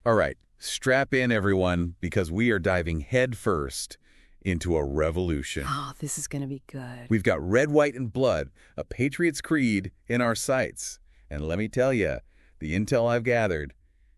All right, strap in, everyone, because we are diving headfirst into a revolution. Oh, this is going to be good. We've got red, white, and blood, a patriot's creed in our sights. And let me tell you, the intel I've gathered,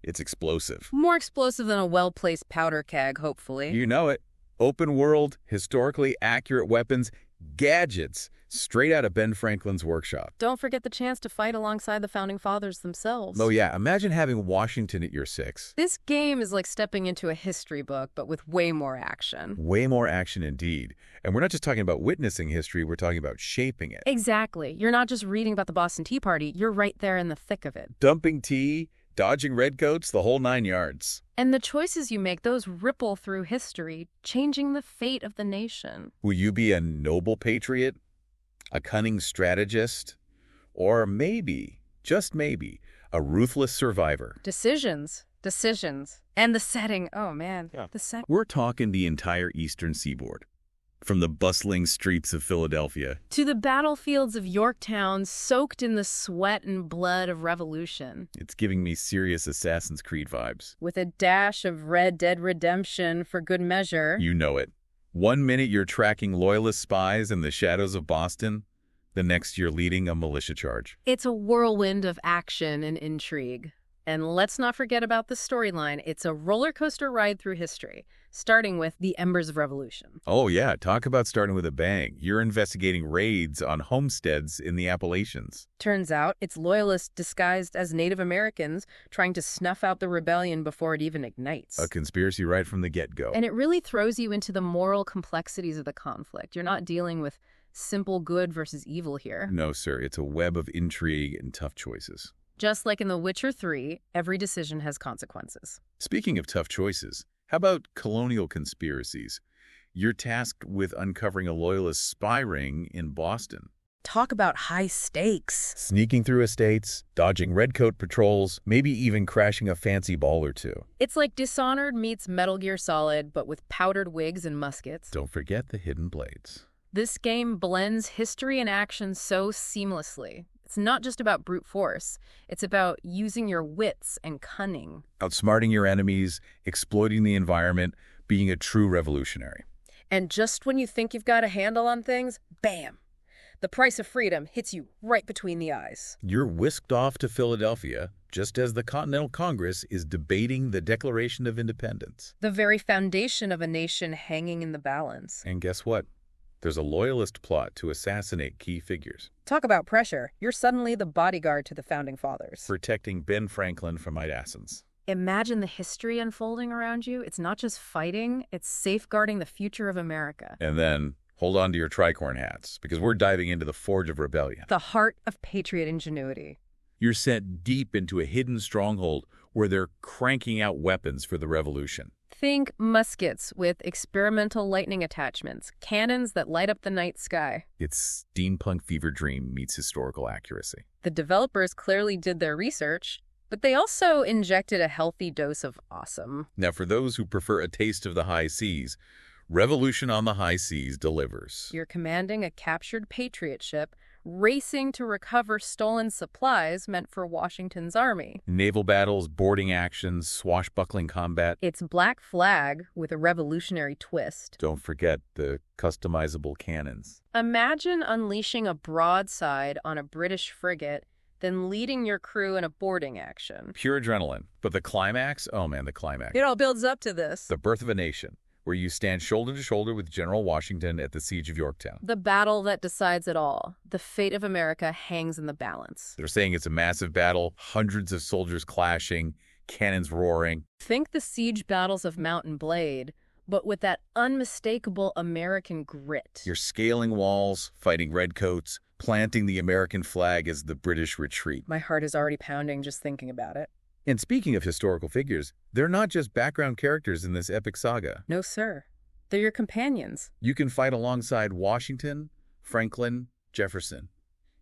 it's explosive. More explosive than a well-placed powder keg, hopefully. You know it. Open world, historically accurate weapons, gadgets, straight out of Ben Franklin's workshop. Don't forget the chance to fight alongside the Founding Fathers themselves. Oh yeah, imagine having Washington at your six. This game is like stepping into a history book, but with way more action. Way more action indeed. And we're not just talking about witnessing history, we're talking about shaping it. Exactly. You're not just reading about the Boston Tea Party, you're right there in the thick of it. Dumping tea, dodging redcoats, the whole 9 yards. And the choices you make, those ripple through history, changing the fate of the nation. Will you be a noble patriot, a cunning strategist, or maybe, just maybe, a ruthless survivor? Decisions. And the setting, oh man, the setting. We're talking the entire eastern seaboard. From the bustling streets of Philadelphia To the battlefields of Yorktown, soaked in the sweat and blood of revolution. It's giving me serious Assassin's Creed vibes. With a dash of Red Dead Redemption for good measure. You know it. 1 minute you're tracking loyalist spies in the shadows of Boston, the next you're leading a militia charge. It's a whirlwind of action and intrigue. And let's not forget about the storyline. It's a roller coaster ride through history, starting with the embers of revolution. Oh yeah, talk about starting with a bang. You're investigating raids on homesteads in the Appalachians. Turns out it's loyalists disguised as Native Americans trying to snuff out the rebellion before it even ignites. A conspiracy right from the get-go. And it really throws you into the moral complexities of the conflict. You're not dealing with simple good versus evil here. No, sir. It's a web of intrigue and tough choices. Just like in The Witcher 3, every decision has consequences. Speaking of tough choices, how about colonial conspiracies? You're tasked with uncovering a loyalist spy ring in Boston. Talk about high stakes. Sneaking through estates, dodging redcoat patrols, maybe even crashing a fancy ball or two. It's like Dishonored meets Metal Gear Solid, but with powdered wigs and muskets. Don't forget the hidden blades. This game blends history and action so seamlessly. It's not just about brute force. It's about using your wits and cunning. Outsmarting your enemies, exploiting the environment, being a true revolutionary. And just when you think you've got a handle on things, bam! The price of freedom hits you right between the eyes. You're whisked off to Philadelphia just as the Continental Congress is debating the Declaration of Independence. The very foundation of a nation hanging in the balance. And guess what? There's a loyalist plot to assassinate key figures. Talk about pressure. You're suddenly the bodyguard to the Founding Fathers. Protecting Ben Franklin from assassins. Imagine the history unfolding around you. It's not just fighting, it's safeguarding the future of America. And then hold on to your tricorn hats, because we're diving into the forge of rebellion. The heart of patriot ingenuity. You're sent deep into a hidden stronghold where they're cranking out weapons for the revolution. Think muskets with experimental lightning attachments, cannons that light up the night sky. It's steampunk fever dream meets historical accuracy. The developers clearly did their research, but they also injected a healthy dose of awesome. Now, for those who prefer a taste of the high seas, Revolution on the High Seas delivers. You're commanding a captured patriot ship, racing to recover stolen supplies meant for Washington's army. Naval battles, boarding actions, swashbuckling combat. It's Black Flag with a revolutionary twist. Don't forget the customizable cannons. Imagine unleashing a broadside on a British frigate, then leading your crew in a boarding action. Pure adrenaline. But the climax? Oh man, the climax. It all builds up to this. The birth of a nation, where you stand shoulder to shoulder with General Washington at the Siege of Yorktown. The battle that decides it all. The fate of America hangs in the balance. They're saying it's a massive battle, hundreds of soldiers clashing, cannons roaring. Think the siege battles of Mount and Blade, but with that unmistakable American grit. You're scaling walls, fighting redcoats, planting the American flag as the British retreat. My heart is already pounding just thinking about it. And speaking of historical figures, they're not just background characters in this epic saga. No, sir. They're your companions. You can fight alongside Washington, Franklin, Jefferson,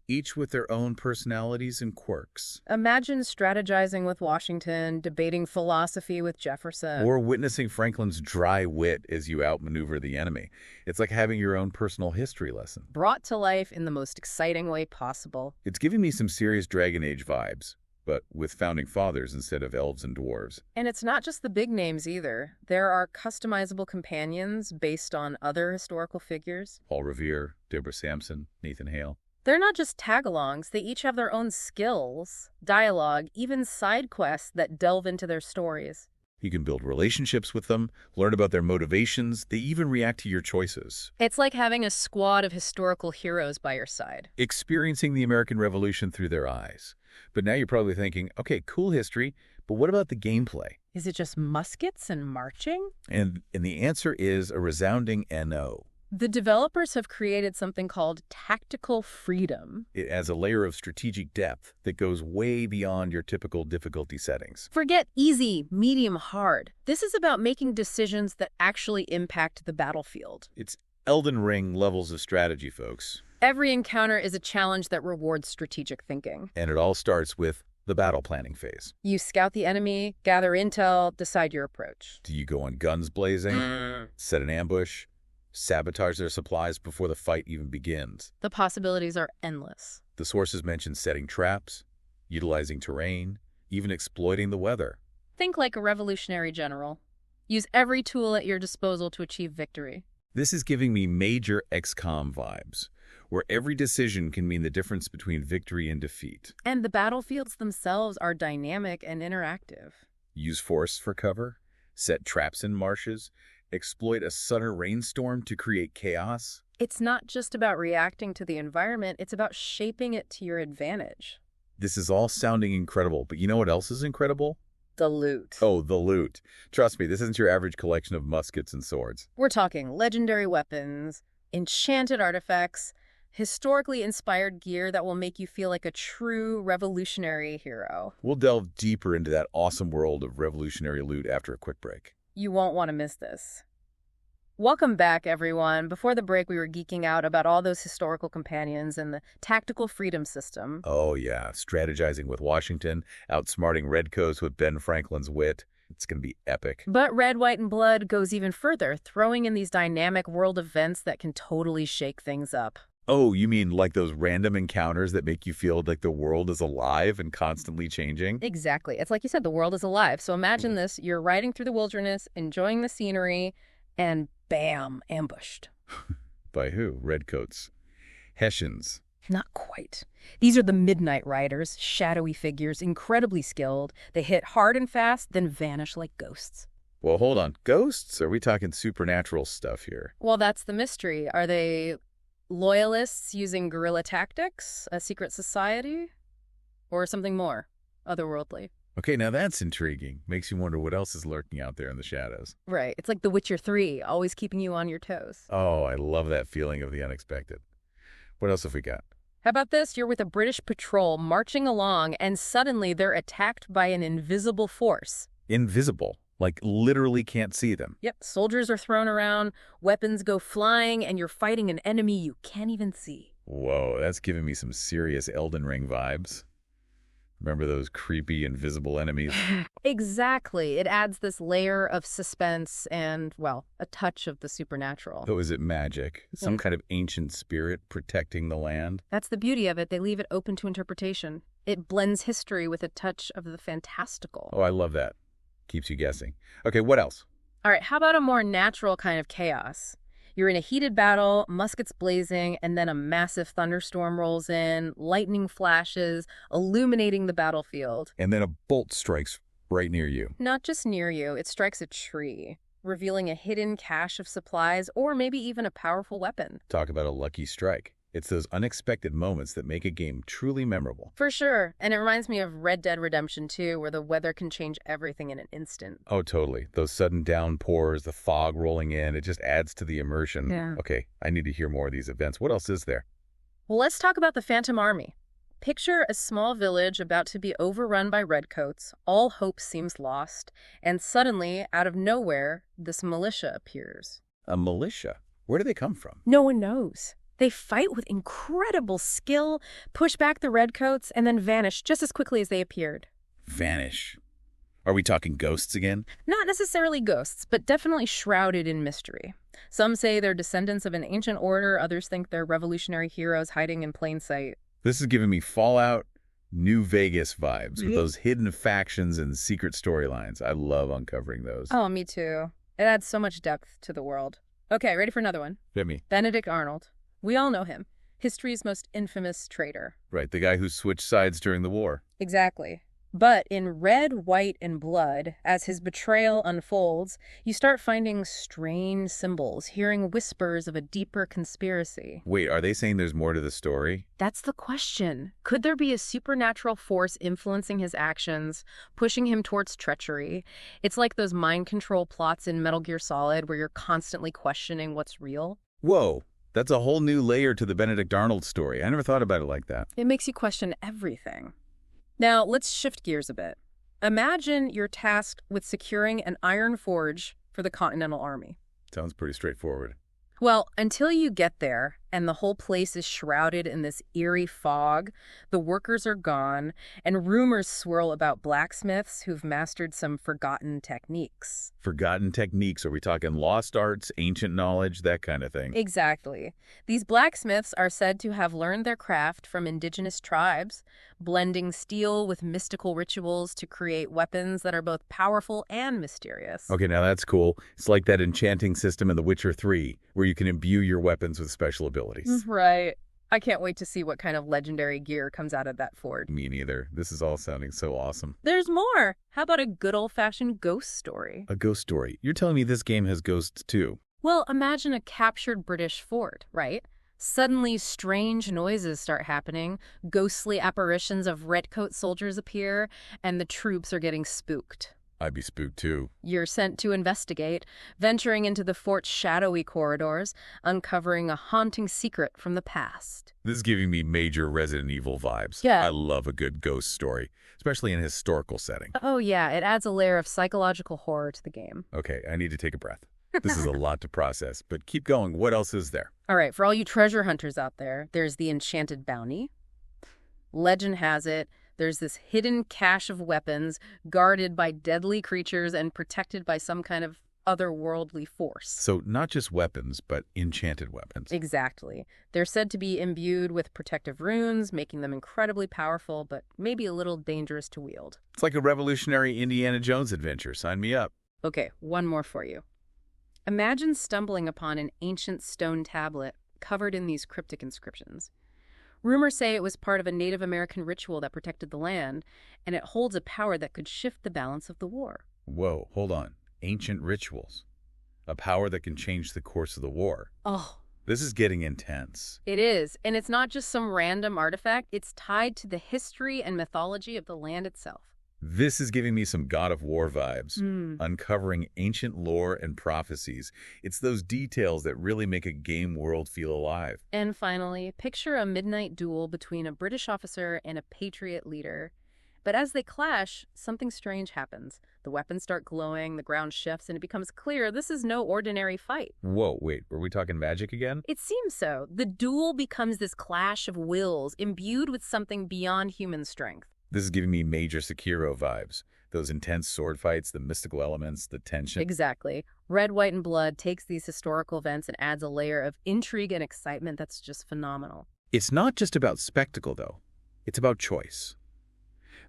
each with their own personalities and quirks. Imagine strategizing with Washington, debating philosophy with Jefferson. Or witnessing Franklin's dry wit as you outmaneuver the enemy. It's like having your own personal history lesson. Brought to life in the most exciting way possible. It's giving me some serious Dragon Age vibes. but with founding fathers instead of elves and dwarves. And it's not just the big names either. There are customizable companions based on other historical figures. Paul Revere, Deborah Sampson, Nathan Hale. They're not just tag-alongs, they each have their own skills, dialogue, even side quests that delve into their stories. You can build relationships with them, learn about their motivations, they even react to your choices. It's like having a squad of historical heroes by your side. Experiencing the American Revolution through their eyes. But now you're probably thinking, okay, cool history, but what about the gameplay? Is it just muskets and marching? And the answer is a resounding no. The developers have created something called tactical freedom. It adds a layer of strategic depth that goes way beyond your typical difficulty settings. Forget easy, medium, hard. This is about making decisions that actually impact the battlefield. It's Elden Ring levels of strategy, folks. Every encounter is a challenge that rewards strategic thinking. And it all starts with the battle planning phase. You scout the enemy, gather intel, decide your approach. Do you go on guns blazing, set an ambush, sabotage their supplies before the fight even begins? The possibilities are endless. The sources mention setting traps, utilizing terrain, even exploiting the weather. Think like a revolutionary general. Use every tool at your disposal to achieve victory. This is giving me major XCOM vibes, where every decision can mean the difference between victory and defeat. And the battlefields themselves are dynamic and interactive. Use force for cover, set traps in marshes, exploit a sudden rainstorm to create chaos. It's not just about reacting to the environment, it's about shaping it to your advantage. This is all sounding incredible, but you know what else is incredible? The loot. Oh, the loot. Trust me, this isn't your average collection of muskets and swords. We're talking legendary weapons, enchanted artifacts, historically inspired gear that will make you feel like a true revolutionary hero. We'll delve deeper into that awesome world of revolutionary loot after a quick break. You won't want to miss this. Welcome back, everyone. Before the break, we were geeking out about all those historical companions and the tactical freedom system. Oh yeah, strategizing with Washington, outsmarting Redcoats with Ben Franklin's wit. It's going to be epic. But Red, White, and Blood goes even further, throwing in these dynamic world events that can totally shake things up. Oh, you mean like those random encounters that make you feel like the world is alive and constantly changing? Exactly. It's like you said, the world is alive. So imagine this. You're riding through the wilderness, enjoying the scenery, and bam, ambushed. By who? Redcoats. Hessians. Not quite. These are the Midnight Riders, shadowy figures, incredibly skilled. They hit hard and fast, then vanish like ghosts. Well, hold on. Ghosts? Are we talking supernatural stuff here? Well, that's the mystery. Are they loyalists using guerrilla tactics, a secret society, or something more otherworldly? Okay, now that's intriguing. Makes you wonder what else is lurking out there in the shadows. Right. It's like The Witcher 3, always keeping you on your toes. Oh, I love that feeling of the unexpected. What else have we got? How about this? You're with a British patrol marching along, and suddenly they're attacked by an invisible force. Invisible. Like literally can't see them. Yep, soldiers are thrown around, weapons go flying, and you're fighting an enemy you can't even see. Whoa, that's giving me some serious Elden Ring vibes. Remember those creepy invisible enemies? Exactly. It adds this layer of suspense and, well, a touch of the supernatural. Oh, is it magic? Some kind of ancient spirit protecting the land? That's the beauty of it. They leave it open to interpretation. It blends history with a touch of the fantastical. Oh, I love that. Keeps you guessing. Okay, what else? All right, how about a more natural kind of chaos? You're in a heated battle, muskets blazing, and then a massive thunderstorm rolls in, lightning flashes, illuminating the battlefield. And then a bolt strikes right near you. Not just near you, it strikes a tree, revealing a hidden cache of supplies or maybe even a powerful weapon. Talk about a lucky strike. It's those unexpected moments that make a game truly memorable. For sure. And it reminds me of Red Dead Redemption 2, where the weather can change everything in an instant. Oh, totally. Those sudden downpours, the fog rolling in, it just adds to the immersion. Yeah. Okay, I need to hear more of these events. What else is there? Well, let's talk about the Phantom Army. Picture a small village about to be overrun by redcoats. All hope seems lost. And suddenly, out of nowhere, this militia appears. A militia? Where do they come from? No one knows. They fight with incredible skill, push back the redcoats, and then vanish just as quickly as they appeared. Vanish. Are we talking ghosts again? Not necessarily ghosts, but definitely shrouded in mystery. Some say they're descendants of an ancient order, others think they're revolutionary heroes hiding in plain sight. This is giving me Fallout, New Vegas vibes with Mhm. those hidden factions and secret storylines. I love uncovering those. Oh, me too. It adds so much depth to the world. Okay, ready for another one? Hit me. Benedict Arnold. We all know him. History's most infamous traitor. Right, the guy who switched sides during the war. Exactly. But in Red, White, and Blood, as his betrayal unfolds, you start finding strange symbols, hearing whispers of a deeper conspiracy. Wait, are they saying there's more to the story? That's the question. Could there be a supernatural force influencing his actions, pushing him towards treachery? It's like those mind control plots in Metal Gear Solid where you're constantly questioning what's real. Whoa, that's a whole new layer to the Benedict Arnold story. I never thought about it like that. It makes you question everything. Now, let's shift gears a bit. Imagine you're tasked with securing an iron forge for the Continental Army. Sounds pretty straightforward. Well, until you get there and the whole place is shrouded in this eerie fog, the workers are gone, and rumors swirl about blacksmiths who've mastered some forgotten techniques. Forgotten techniques. Are we talking lost arts, ancient knowledge, that kind of thing? Exactly. These blacksmiths are said to have learned their craft from indigenous tribes, blending steel with mystical rituals to create weapons that are both powerful and mysterious. Okay, now that's cool. It's like that enchanting system in The Witcher 3, where you can imbue your weapons with special abilities. Right. I can't wait to see what kind of legendary gear comes out of that forge. Me neither. This is all sounding so awesome. There's more. How about a good old-fashioned ghost story? A ghost story. You're telling me this game has ghosts too? Well, imagine a captured British fort, right? Suddenly, strange noises start happening, ghostly apparitions of redcoat soldiers appear, and the troops are getting spooked. I'd be spooked too. You're sent to investigate, venturing into the fort's shadowy corridors, uncovering a haunting secret from the past. This is giving me major Resident Evil vibes. Yeah. I love a good ghost story, especially in a historical setting. Oh yeah, it adds a layer of psychological horror to the game. Okay, I need to take a breath. This is a lot to process, but keep going. What else is there? All right, for all you treasure hunters out there, there's the Enchanted Bounty. Legend has it, there's this hidden cache of weapons guarded by deadly creatures and protected by some kind of otherworldly force. So not just weapons, but enchanted weapons. Exactly. They're said to be imbued with protective runes, making them incredibly powerful, but maybe a little dangerous to wield. It's like a revolutionary Indiana Jones adventure. Sign me up. Okay, one more for you. Imagine stumbling upon an ancient stone tablet covered in these cryptic inscriptions. Rumors say it was part of a Native American ritual that protected the land, and it holds a power that could shift the balance of the war. Whoa, hold on. Ancient rituals. A power that can change the course of the war. Oh, This is getting intense. it is. And it's not just some random artifact. It's tied to the history and mythology of the land itself. This is giving me some God of War vibes. Hmm. Uncovering ancient lore and prophecies. It's those details that really make a game world feel alive. And finally, picture a midnight duel between a British officer and a Patriot leader. But as they clash, something strange happens. The weapons start glowing, the ground shifts, and it becomes clear this is no ordinary fight. Whoa, wait, are we talking magic again? It seems so. The duel becomes this clash of wills, imbued with something beyond human strength. This is giving me major Sekiro vibes. Those intense sword fights, the mystical elements, the tension. Exactly. Red, White, and Blood takes these historical events and adds a layer of intrigue and excitement that's just phenomenal. It's not just about spectacle, though. It's about choice.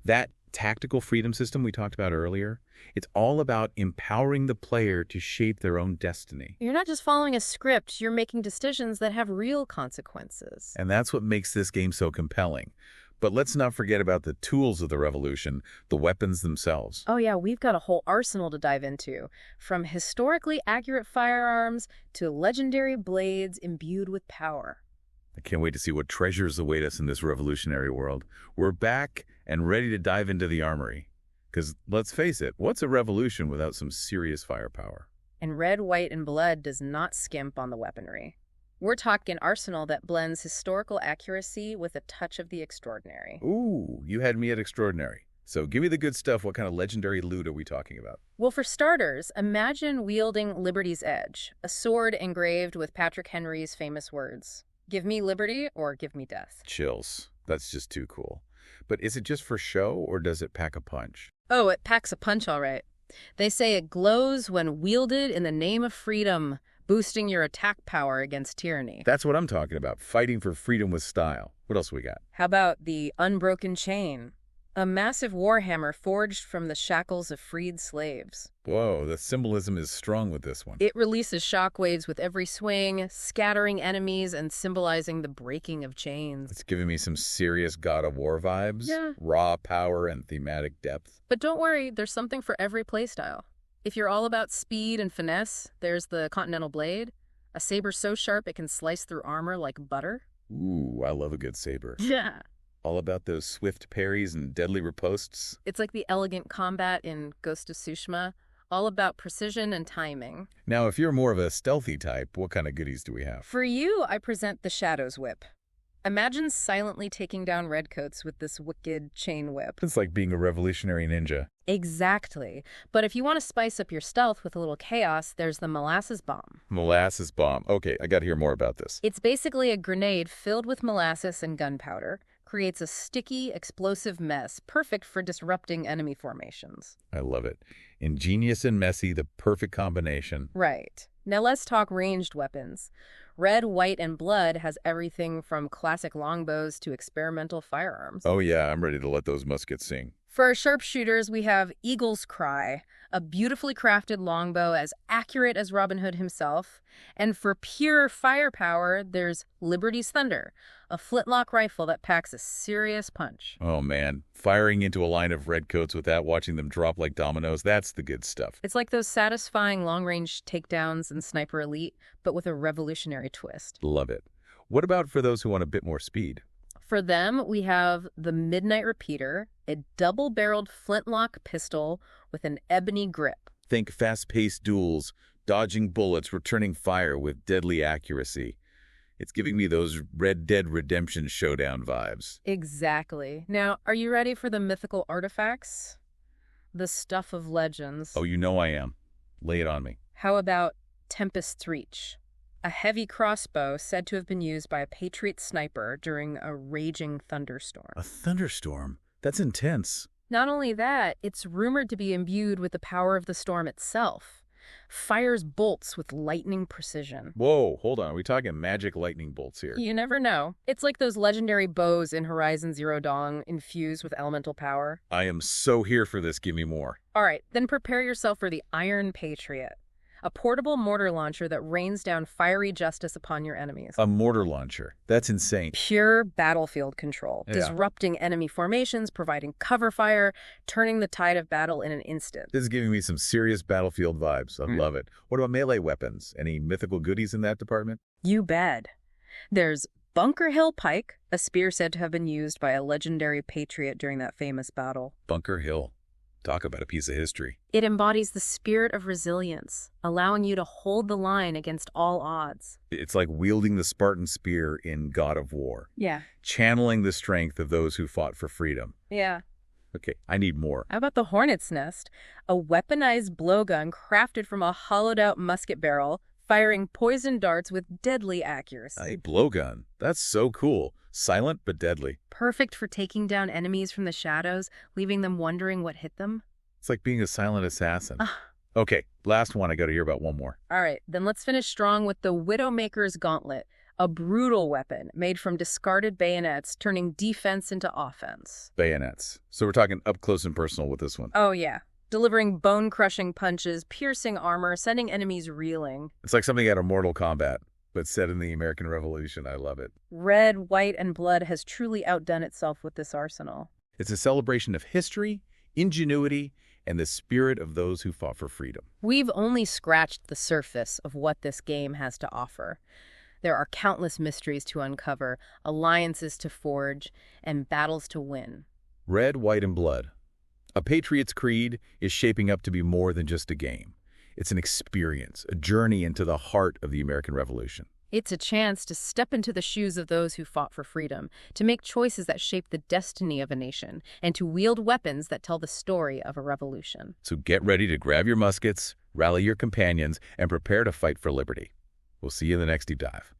That tactical freedom system we talked about earlier, it's all about empowering the player to shape their own destiny. You're not just following a script, you're making decisions that have real consequences. And that's what makes this game so compelling. But let's not forget about the tools of the revolution, the weapons themselves. Oh yeah, we've got a whole arsenal to dive into. From historically accurate firearms to legendary blades imbued with power. I can't wait to see what treasures await us in this revolutionary world. We're back and ready to dive into the armory. Because let's face it, what's a revolution without some serious firepower? And Red, White, and Blood does not skimp on the weaponry. We're talking arsenal that blends historical accuracy with a touch of the extraordinary. Ooh, you had me at extraordinary. So give me the good stuff. What kind of legendary loot are we talking about? Well, for starters, imagine wielding Liberty's Edge, a sword engraved with Patrick Henry's famous words. Give me liberty or give me death. Chills. That's just too cool. But is it just for show or does it pack a punch? Oh, it packs a punch, all right. They say it glows when wielded in the name of freedom, boosting your attack power against tyranny. That's what I'm talking about, fighting for freedom with style. What else we got? How about the unbroken chain? A massive warhammer forged from the shackles of freed slaves. Whoa, the symbolism is strong with this one. It releases shockwaves with every swing, scattering enemies and symbolizing the breaking of chains. It's giving me some serious God of War vibes. Yeah. Raw power and thematic depth. But don't worry, there's something for every playstyle. If you're all about speed and finesse, there's the Continental Blade, a saber so sharp it can slice through armor like butter. Ooh, I love a good saber. Yeah. All about those swift parries and deadly ripostes. It's like the elegant combat in Ghost of Tsushima, all about precision and timing. Now, if you're more of a stealthy type, what kind of goodies do we have? For you, I present the Shadow's Whip. Imagine silently taking down redcoats with this wicked chain whip. It's like being a revolutionary ninja. Exactly. But if you want to spice up your stealth with a little chaos, there's the Molasses Bomb. Molasses bomb. Okay, I got to hear more about this. It's basically a grenade filled with molasses and gunpowder. Creates a sticky, explosive mess, perfect for disrupting enemy formations. I love it. Ingenious and messy, the perfect combination. Right. Now let's talk ranged weapons. Red, White, and Blood has everything from classic longbows to experimental firearms. Oh yeah, I'm ready to let those muskets sing. For our sharpshooters, we have Eagle's Cry, a beautifully crafted longbow as accurate as Robin Hood himself. And for pure firepower, there's Liberty's Thunder, a flintlock rifle that packs a serious punch. Oh man, firing into a line of redcoats without watching them drop like dominoes, that's the good stuff. It's like those satisfying long-range takedowns in Sniper Elite, but with a revolutionary twist. Love it. What about for those who want a bit more speed? For them, we have the Midnight Repeater, a double-barreled flintlock pistol with an ebony grip. Think fast-paced duels, dodging bullets, returning fire with deadly accuracy. It's giving me those Red Dead Redemption Showdown vibes. Exactly. Now, are you ready for the mythical artifacts? The stuff of legends. Oh, you know I am. Lay it on me. How about Tempest's Reach? A heavy crossbow said to have been used by a Patriot sniper during a raging thunderstorm. A thunderstorm? That's intense. Not only that, it's rumored to be imbued with the power of the storm itself. Fires bolts with lightning precision. Whoa, hold on. Are we talking magic lightning bolts here? You never know. It's like those legendary bows in Horizon Zero Dawn infused with elemental power. I am so here for this. Give me more. All right, then prepare yourself for the Iron Patriot, a portable mortar launcher that rains down fiery justice upon your enemies. A mortar launcher. That's insane. Pure battlefield control, Yeah. disrupting enemy formations, providing cover fire, turning the tide of battle in an instant. This is giving me some serious battlefield vibes. I love it. What about melee weapons? Any mythical goodies in that department? You bet. There's Bunker Hill Pike, a spear said to have been used by a legendary patriot during that famous battle. Bunker Hill. Talk about a piece of history. It embodies the spirit of resilience, allowing you to hold the line against all odds. It's like wielding the Spartan spear in God of War. Yeah. Channeling the strength of those who fought for freedom. Yeah. Okay, I need more. How about the Hornet's Nest, a weaponized blowgun crafted from a hollowed-out musket barrel, firing poison darts with deadly accuracy. A blowgun. That's so cool. Silent but deadly. Perfect for taking down enemies from the shadows, leaving them wondering what hit them. It's like being a silent assassin. Ah. Okay, last one. I got to hear about one more. All right, then let's finish strong with the Widowmaker's Gauntlet, a brutal weapon made from discarded bayonets, turning defense into offense. Bayonets. So we're talking up close and personal with this one. Oh, yeah. Delivering bone-crushing punches, piercing armor, sending enemies reeling. It's like something out of Mortal Kombat, but set in the American Revolution. I love it. Red, White, and Blood has truly outdone itself with this arsenal. It's a celebration of history, ingenuity, and the spirit of those who fought for freedom. We've only scratched the surface of what this game has to offer. There are countless mysteries to uncover, alliances to forge, and battles to win. Red, White, and Blood. A Patriot's Creed is shaping up to be more than just a game. It's an experience, a journey into the heart of the American Revolution. It's a chance to step into the shoes of those who fought for freedom, to make choices that shape the destiny of a nation, and to wield weapons that tell the story of a revolution. So get ready to grab your muskets, rally your companions, and prepare to fight for liberty. We'll see you in the next deep dive.